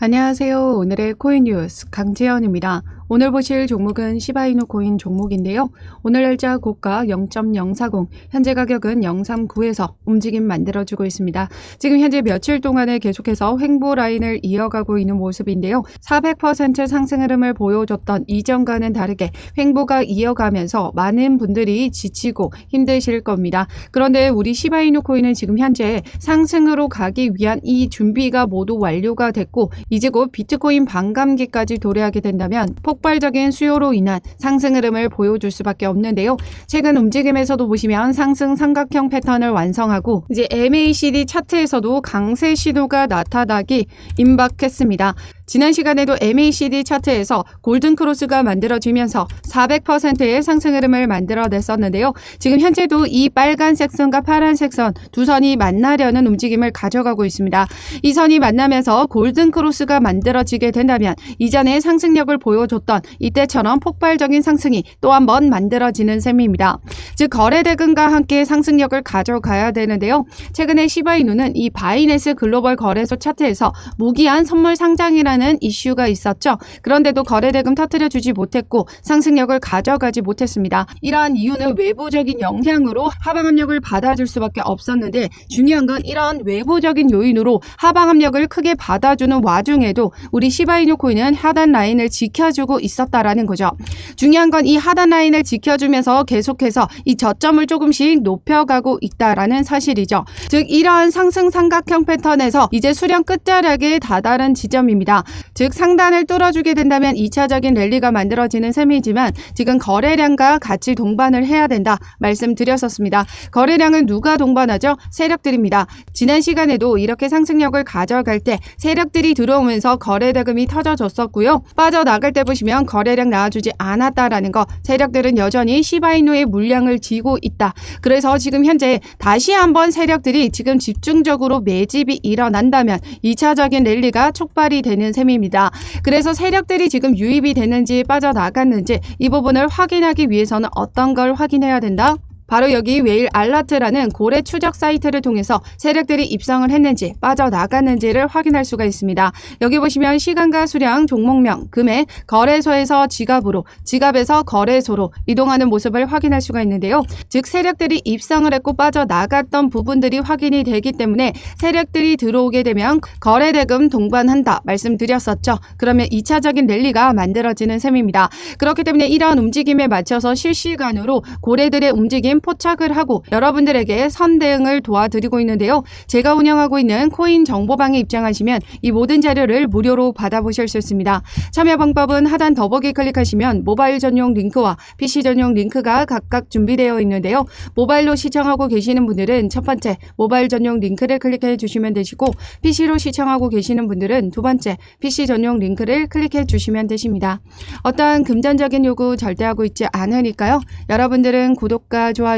안녕하세요. 오늘의 코인 뉴스 강재현입니다. 오늘 보실 종목은 시바이누 코인 종목인데요. 오늘 날짜 고가 0.040, 현재 가격은 039에서 움직임 만들어주고 있습니다. 지금 현재 며칠 동안에 계속해서 횡보 라인을 이어가고 있는 모습인데요. 400% 상승 흐름을 보여줬던 이전과는 다르게 횡보가 이어가면서 많은 분들이 지치고 힘드실 겁니다. 그런데 우리 시바이누 코인은 지금 현재 상승으로 가기 위한 이 준비가 모두 완료가 됐고 이제 곧 비트코인 반감기까지 도래하게 된다면 폭발적인 수요로 인한 상승 흐름을 보여줄 수밖에 없는데요. 최근 움직임에서도 보시면 상승 삼각형 패턴을 완성하고 이제 MACD 차트에서도 강세 신호가 나타나기 임박했습니다. 지난 시간에도 MACD 차트에서 골든 크로스가 만들어지면서 400%의 상승 흐름을 만들어냈었는데요. 지금 현재도 이 빨간색 선과 파란색 선 두 선이 만나려는 움직임을 가져가고 있습니다. 이 선이 만나면서 골든 크로스가 만들어지게 된다면 이전에 상승력을 보여줬던 이때처럼 폭발적인 상승이 또 한 번 만들어지는 셈입니다. 즉 거래대금과 함께 상승력을 가져가야 되는데요. 최근에 시바이누는 이 바이낸스 글로벌 거래소 차트에서 무기한 선물 상장이라는 이슈가 있었죠. 그런데도 거래대금 터뜨려주지 못했고 상승력을 가져가지 못했습니다. 이러한 이유는 외부적인 영향으로 하방 압력을 받아줄 수밖에 없었는데 중요한 건 이런 외부적인 요인으로 하방 압력을 크게 받아주는 와중에도 우리 시바이누 코인은 하단 라인을 지켜주고 있었다라는 거죠. 중요한 건 이 하단 라인을 지켜주면서 계속해서 이 저점을 조금씩 높여가고 있다라는 사실이죠. 즉 이러한 상승 삼각형 패턴에서 이제 수렴 끝자락에 다다른 지점입니다. 즉 상단을 뚫어주게 된다면 2차적인 랠리가 만들어지는 셈이지만 지금 거래량과 같이 동반을 해야 된다 말씀드렸었습니다. 거래량은 누가 동반하죠? 세력들입니다. 지난 시간에도 이렇게 상승력을 가져갈 때 세력들이 들어오면서 거래대금이 터져줬었고요. 빠져나갈 때 보시면 거래량 나와주지 않았다라는 거, 세력들은 여전히 시바이누의 물량을 쥐고 있다. 그래서 지금 현재 다시 한번 세력들이 지금 집중적으로 매집이 일어난다면 2차적인 랠리가 촉발이 되는 셈입니다. 그래서 세력들이 지금 유입이 되는지 빠져나갔는지 이 부분을 확인하기 위해서는 어떤 걸 확인해야 된다? 바로 여기 웨일 알라트라는 고래 추적 사이트를 통해서 세력들이 입성을 했는지 빠져나갔는지를 확인할 수가 있습니다. 여기 보시면 시간과 수량, 종목명, 금액, 거래소에서 지갑으로, 지갑에서 거래소로 이동하는 모습을 확인할 수가 있는데요. 즉 세력들이 입성을 했고 빠져나갔던 부분들이 확인이 되기 때문에 세력들이 들어오게 되면 거래대금 동반한다 말씀드렸었죠. 그러면 2차적인 랠리가 만들어지는 셈입니다. 그렇기 때문에 이러한 움직임에 맞춰서 실시간으로 고래들의 움직임 포착을 하고 여러분들에게 선대응을 도와드리고 있는데요. 제가 운영하고 있는 코인 정보방에 입장하시면 이 모든 자료를 무료로 받아보실 수 있습니다. 참여 방법은 하단 더보기 클릭하시면 모바일 전용 링크와 PC 전용 링크가 각각 준비되어 있는데요. 모바일로 시청하고 계시는 분들은 첫 번째 모바일 전용 링크를 클릭해 주시면 되시고 PC로 시청하고 계시는 분들은 두 번째 PC 전용 링크를 클릭해 주시면 되십니다. 어떠한 금전적인 요구 절대 하고 있지 않으니까요. 여러분들은 구독과 좋아요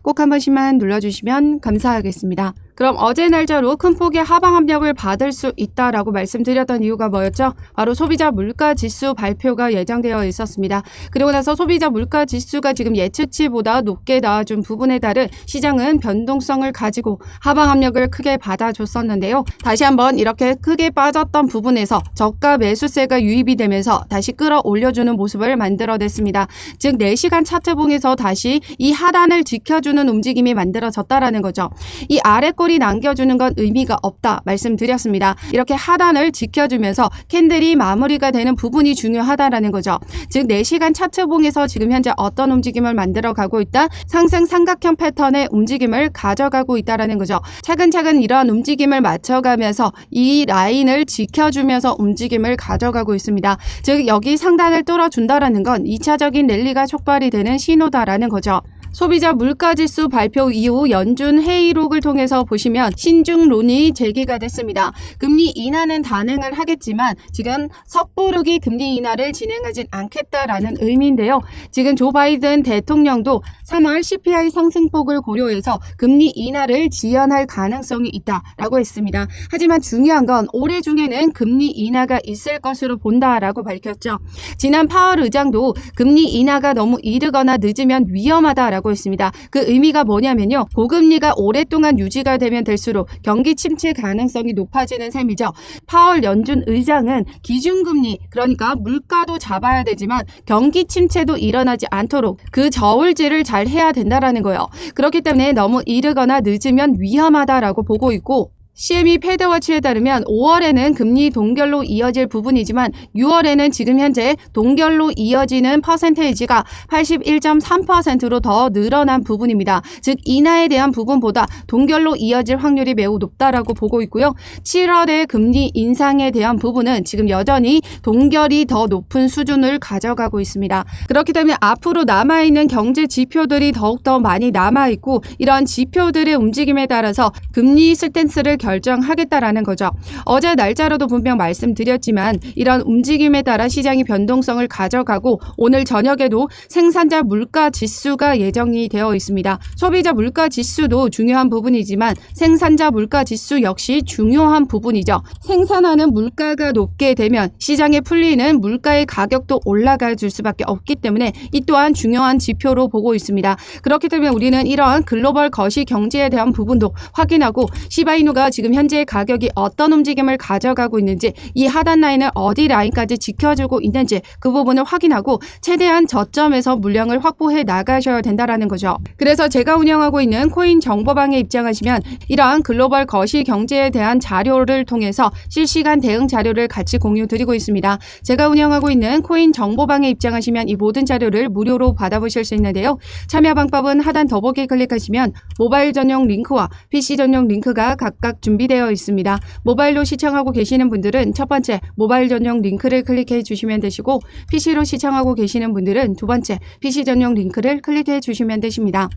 꼭 한 번씩만 눌러주시면 감사하겠습니다. 그럼 어제 날짜로 큰 폭의 하방 압력을 받을 수 있다라고 말씀드렸던 이유가 뭐였죠? 바로 소비자 물가 지수 발표가 예정되어 있었습니다. 그리고 나서 소비자 물가 지수가 지금 예측치보다 높게 나와준 부분에 따른 시장은 변동성을 가지고 하방 압력을 크게 받아줬었는데요. 다시 한번 이렇게 크게 빠졌던 부분에서 저가 매수세가 유입이 되면서 다시 끌어올려주는 모습을 만들어냈습니다. 즉 4시간 차트봉에서 다시 이 하단을 지켜주는 움직임이 만들어졌다라는 거죠. 이 아래 꼬리 남겨주는 건 의미가 없다 말씀드렸습니다. 이렇게 하단을 지켜주면서 캔들이 마무리가 되는 부분이 중요하다라는 거죠. 즉 4시간 차트봉에서 지금 현재 어떤 움직임을 만들어가고 있다? 상승 삼각형 패턴의 움직임을 가져가고 있다라는 거죠. 차근차근 이러한 움직임을 맞춰가면서 이 라인을 지켜주면서 움직임을 가져가고 있습니다. 즉 여기 상단을 뚫어준다라는 건 2차적인 랠리가 촉발이 되는 신호다라는 거죠. 소비자 물가지수 발표 이후 연준 회의록을 통해서 보시면 신중론이 제기가 됐습니다. 금리 인하는 단행을 하겠지만 지금 섣부르게 금리 인하를 진행하진 않겠다라는 의미인데요. 지금 조 바이든 대통령도 3월 CPI 상승폭을 고려해서 금리 인하를 지연할 가능성이 있다라고 했습니다. 하지만 중요한 건 올해 중에는 금리 인하가 있을 것으로 본다라고 밝혔죠. 지난 파월 의장도 금리 인하가 너무 이르거나 늦으면 위험하다라고 했습니다. 그 의미가 뭐냐면요. 고금리가 오랫동안 유지가 되면 될수록 경기 침체 가능성이 높아지는 셈이죠. 파월 연준 의장은 기준금리, 그러니까 물가도 잡아야 되지만 경기 침체도 일어나지 않도록 그 저울질을 잘 해야 된다라는 거예요. 그렇기 때문에 너무 이르거나 늦으면 위험하다라고 보고 있고, CME 패드워치에 따르면 5월에는 금리 동결로 이어질 부분이지만 6월에는 지금 현재 동결로 이어지는 퍼센테이지가 81.3%로 더 늘어난 부분입니다. 즉 인하에 대한 부분보다 동결로 이어질 확률이 매우 높다라고 보고 있고요. 7월의 금리 인상에 대한 부분은 지금 여전히 동결이 더 높은 수준을 가져가고 있습니다. 그렇기 때문에 앞으로 남아있는 경제 지표들이 더욱더 많이 남아있고, 이런 지표들의 움직임에 따라서 금리 스탠스를 결정하겠다라는 거죠. 어제 날짜로도 분명 말씀드렸지만 이런 움직임에 따라 시장이 변동성을 가져가고, 오늘 저녁에도 생산자 물가 지수가 예정이 되어 있습니다. 소비자 물가 지수도 중요한 부분이지만 생산자 물가 지수 역시 중요한 부분이죠. 생산하는 물가가 높게 되면 시장에 풀리는 물가의 가격도 올라가 줄 수밖에 없기 때문에 이 또한 중요한 지표로 보고 있습니다. 그렇기 때문에 우리는 이러한 글로벌 거시 경제에 대한 부분도 확인하고, 시바이누가 지금 현재 가격이 어떤 움직임을 가져가고 있는지, 이 하단 라인을 어디 라인까지 지켜주고 있는지 그 부분을 확인하고 최대한 저점에서 물량을 확보해 나가셔야 된다라는 거죠. 그래서 제가 운영하고 있는 코인 정보방에 입장하시면 이러한 글로벌 거시 경제에 대한 자료를 통해서 실시간 대응 자료를 같이 공유 드리고 있습니다. 제가 운영하고 있는 코인 정보방에 입장하시면 이 모든 자료를 무료로 받아보실 수 있는데요. 참여 방법은 하단 더보기 클릭하시면 모바일 전용 링크와 PC 전용 링크가 각각 준비되어 있습니다. 모바일로 시청하고 계시는 분들은 첫 번째 모바일 전용 링크를 클릭해 주시면 되시고, PC로 시청하고 계시는 분들은 두 번째 PC 전용 링크를 클릭해 주시면 되십니다.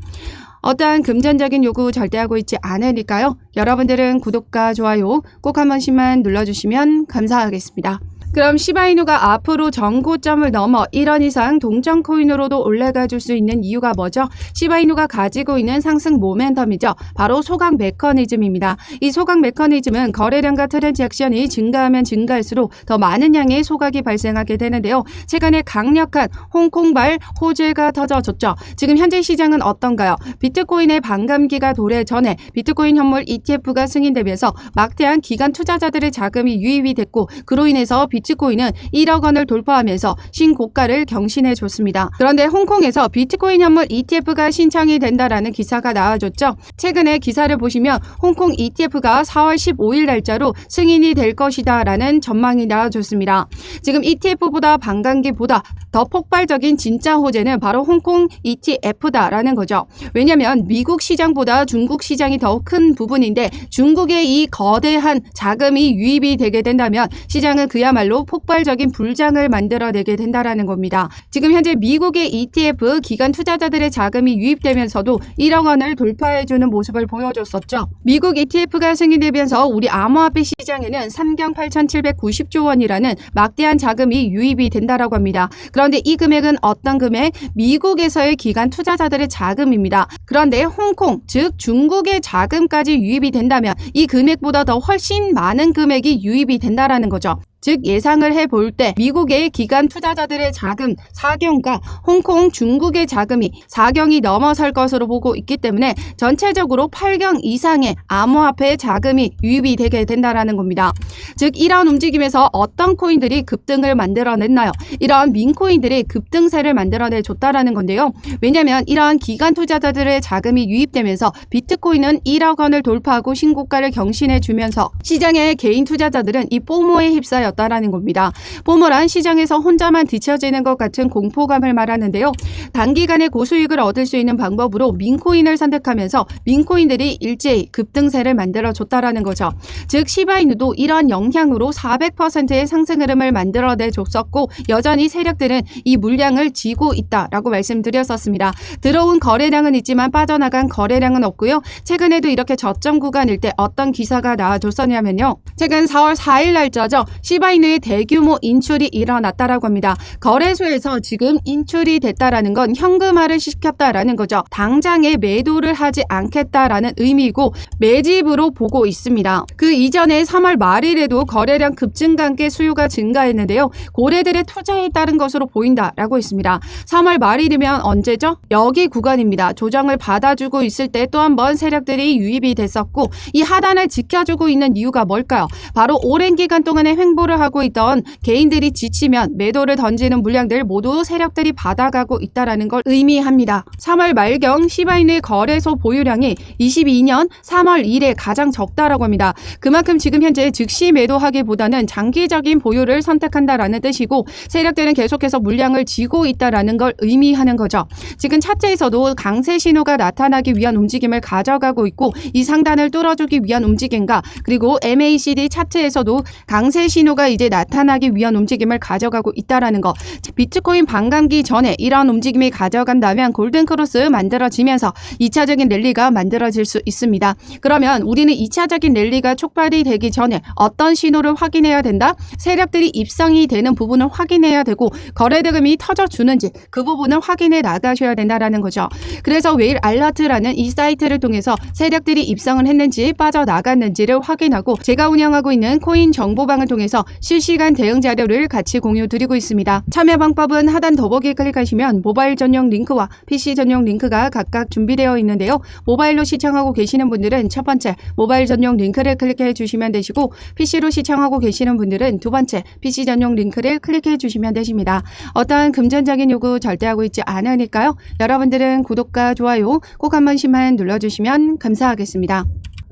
어떠한 금전적인 요구 절대 하고 있지 않으니까요. 여러분들은 구독과 좋아요 꼭 한 번씩만 눌러주시면 감사하겠습니다. 그럼 시바이누가 앞으로 전고점을 넘어 1원 이상 동전 코인으로도 올라가 줄 수 있는 이유가 뭐죠? 시바이누가 가지고 있는 상승 모멘텀이죠. 바로 소각 메커니즘입니다. 이 소각 메커니즘은 거래량과 트랜잭션이 증가하면 증가할수록 더 많은 양의 소각이 발생하게 되는데요. 최근에 강력한 홍콩발 호재가 터져졌죠. 지금 현재 시장은 어떤가요? 비트코인의 반감기가 도래 전에 비트코인 현물 ETF가 승인되면서 막대한 기관 투자자들의 자금이 유입이 됐고, 그로 인해서 비트코인은 1억 원을 돌파하면서 신고가를 경신해줬습니다. 그런데 홍콩에서 비트코인 현물 ETF가 신청이 된다라는 기사가 나와줬죠. 최근에 기사를 보시면 홍콩 ETF가 4월 15일 날짜로 승인이 될 것이다 라는 전망이 나와줬습니다. 지금 ETF보다 반감기보다 더 폭발적인 진짜 호재는 바로 홍콩 ETF다라는 거죠. 왜냐하면 미국 시장보다 중국 시장이 더 큰 부분인데, 중국의 이 거대한 자금이 유입이 되게 된다면 시장은 그야말로 폭발적인 불장을 만들어내게 된다라는 겁니다. 지금 현재 미국의 ETF 기관 투자자들의 자금이 유입되면서도 1억 원을 돌파해주는 모습을 보여줬었죠. 미국 ETF가 승인되면서 우리 암호화폐 시장에는 3경 8,790조 원이라는 막대한 자금이 유입이 된다라고 합니다. 그런데 이 금액은 어떤 금액? 미국에서의 기관 투자자들의 자금입니다. 그런데 홍콩, 즉 중국의 자금까지 유입이 된다면 이 금액보다 더 훨씬 많은 금액이 유입이 된다라는 거죠. 즉 예상을 해볼 때 미국의 기관 투자자들의 자금 4경과 홍콩 중국의 자금이 4경이 넘어설 것으로 보고 있기 때문에 전체적으로 8경 이상의 암호화폐 자금이 유입이 되게 된다라는 겁니다. 즉 이러한 움직임에서 어떤 코인들이 급등을 만들어냈나요? 이러한 민코인들이 급등세를 만들어내줬다라는 건데요. 왜냐하면 이러한 기관 투자자들의 자금이 유입되면서 비트코인은 1억 원을 돌파하고 신고가를 경신해주면서 시장의 개인 투자자들은 이 포모에 휩싸였 다라는 겁니다. 포모란 시장에서 혼자만 뒤처지는 것 같은 공포감을 말하는데요. 단기간에 고수익을 얻을 수 있는 방법으로 민코인을 선택하면서 민코인들이 일제히 급등세를 만들어줬다라는 거죠. 즉 시바이누도 이런 영향으로 400%의 상승 흐름을 만들어내줬었고, 여전히 세력들은 이 물량을 쥐고 있다라고 말씀드렸었습니다. 들어온 거래량은 있지만 빠져나간 거래량은 없고요. 최근에도 이렇게 저점 구간일 때 어떤 기사가 나와줬었냐면요. 최근 4월 4일 날짜죠. 시바이누의 대규모 인출이 일어났다라고 합니다. 거래소에서 지금 인출이 됐다라는 건 현금화를 시켰다라는 거죠. 당장에 매도를 하지 않겠다라는 의미고 매집으로 보고 있습니다. 그 이전에 3월 말일에도 거래량 급증과 함께 수요가 증가했는데요. 고래들의 투자에 따른 것으로 보인다라고 했습니다. 3월 말일이면 언제죠? 여기 구간입니다. 조정을 받아주고 있을 때 또 한 번 세력들이 유입이 됐었고 이 하단을 지켜주고 있는 이유가 뭘까요? 바로 오랜 기간 동안에 횡보를 하고 있던 개인들이 지치면 매도를 던지는 물량들 모두 세력들이 받아가고 있다는 걸 의미합니다. 3월 말경 시바이누의 거래소 보유량이 22년 3월 1에 가장 적다라고 합니다. 그만큼 지금 현재 즉시 매도하기보다는 장기적인 보유를 선택한다라는 뜻이고 세력들은 계속해서 물량을 쥐고 있다라는 걸 의미하는 거죠. 지금 차트에서도 강세 신호가 나타나기 위한 움직임을 가져가고 있고 이 상단을 뚫어주기 위한 움직임과 그리고 MACD 차트에서도 강세 신호가 이제 나타나기 위한 움직임을 가져가고 있다라는 거. 비트코인 반감기 전에 이런 움직임이 가져간다면 골든크로스 만들어지면서 2차적인 랠리가 만들어질 수 있습니다. 그러면 우리는 2차적인 랠리가 촉발이 되기 전에 어떤 신호를 확인해야 된다? 세력들이 입성이 되는 부분을 확인해야 되고 거래대금이 터져주는지 그 부분을 확인해 나가셔야 된다라는 거죠. 그래서 웨일 알러트라는 이 사이트를 통해서 세력들이 입성을 했는지 빠져나갔는지를 확인하고 제가 운영하고 있는 코인 정보방을 통해서 실시간 대응 자료를 같이 공유 드리고 있습니다. 참여 방법은 하단 더보기 클릭하시면 모바일 전용 링크와 PC 전용 링크가 각각 준비되어 있는데요. 모바일로 시청하고 계시는 분들은 첫 번째 모바일 전용 링크를 클릭해 주시면 되시고 PC로 시청하고 계시는 분들은 두 번째 PC 전용 링크를 클릭해 주시면 되십니다. 어떠한 금전적인 요구 절대 하고 있지 않으니까요. 여러분들은 구독과 좋아요 꼭 한 번씩만 눌러주시면 감사하겠습니다.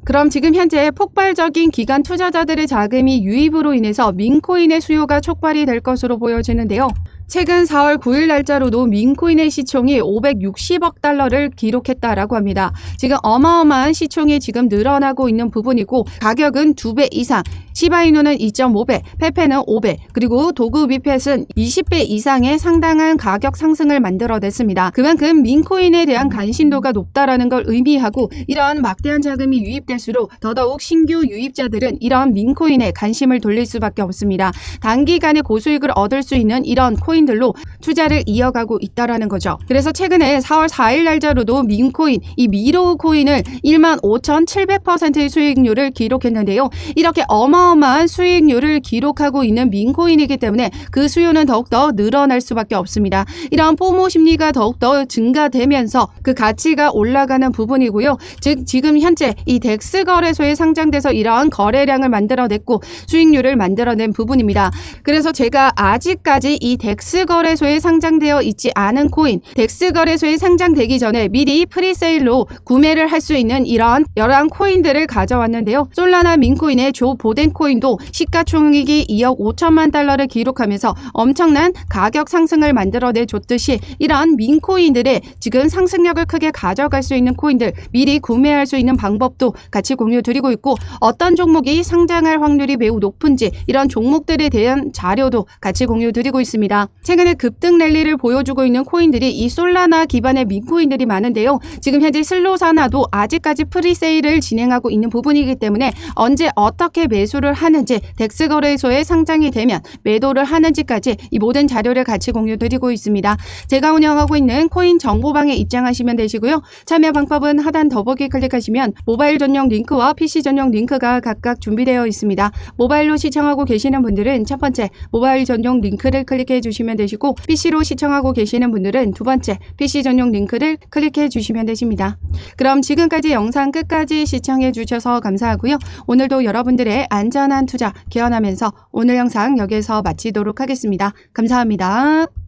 그럼 지금 현재 폭발적인 기관 투자자들의 자금이 유입으로 인해서 민코인의 수요가 촉발이 될 것으로 보여지는데요. 최근 4월 9일 날짜로도 민코인의 시총이 560억 달러를 기록했다라고 합니다. 지금 어마어마한 시총이 지금 늘어나고 있는 부분이고 가격은 2배 이상, 시바이누는 2.5배, 페페는 5배, 그리고 도구 비펫은 20배 이상의 상당한 가격 상승을 만들어냈습니다. 그만큼 민코인에 대한 관심도가 높다라는 걸 의미하고 이러한 막대한 자금이 유입될수록 더더욱 신규 유입자들은 이러한 민코인에 관심을 돌릴 수밖에 없습니다. 단기간에 고수익을 얻을 수 있는 이런 코인들로 투자를 이어가고 있다라는 거죠. 그래서 최근에 4월 4일 날짜로도 민코인, 이 미로우 코인을 15,700%의 수익률을 기록했는데요. 이렇게 어마어마한 수익률을 기록하고 있는 민코인이기 때문에 그 수요는 더욱더 늘어날 수밖에 없습니다. 이러한 포모 심리가 더욱더 증가되면서 그 가치가 올라가는 부분이고요. 즉 지금 현재 이 덱스 거래소에 상장돼서 이러한 거래량을 만들어냈고 수익률을 만들어낸 부분입니다. 그래서 제가 아직까지 이 덱스 거래소에 상장되어 있지 않은 코인, 덱스 거래소에 상장되기 전에 미리 프리세일로 구매를 할 수 있는 이러한 여러한 코인들을 가져왔는데요. 솔라나 민코인의 조 보덴 코인도 시가총액이 2억 5천만 달러를 기록하면서 엄청난 가격 상승을 만들어내줬듯이 이러한 민코인들의 지금 상승력을 크게 가져갈 수 있는 코인들 미리 구매할 수 있는 방법도 같이 공유 드리고 있고 어떤 종목이 상장할 확률이 매우 높은지 이런 종목들에 대한 자료도 같이 공유 드리고 있습니다. 최근에 급등 랠리를 보여주고 있는 코인들이 이 솔라나 기반의 민코인들이 많은데요. 지금 현재 슬로사나도 아직까지 프리세일을 진행하고 있는 부분이기 때문에 언제 어떻게 매수를 하는지 덱스 거래소에 상장이 되면 매도를 하는지까지 이 모든 자료를 같이 공유 드리고 있습니다. 제가 운영하고 있는 코인 정보방에 입장하시면 되시고요. 참여 방법은 하단 더보기 클릭하시면 모바일 전용 링크와 PC 전용 링크가 각각 준비되어 있습니다. 모바일로 시청하고 계시는 분들은 첫 번째 모바일 전용 링크를 클릭해 주시면 되시고 PC로 시청하고 계시는 분들은 두 번째 PC 전용 링크를 클릭해 주시면 되십니다. 그럼 지금까지 영상 끝까지 시청해 주셔서 감사하고요. 오늘도 여러분들의 안전한 투자 기원하면서 오늘 영상 여기서 마치도록 하겠습니다. 감사합니다.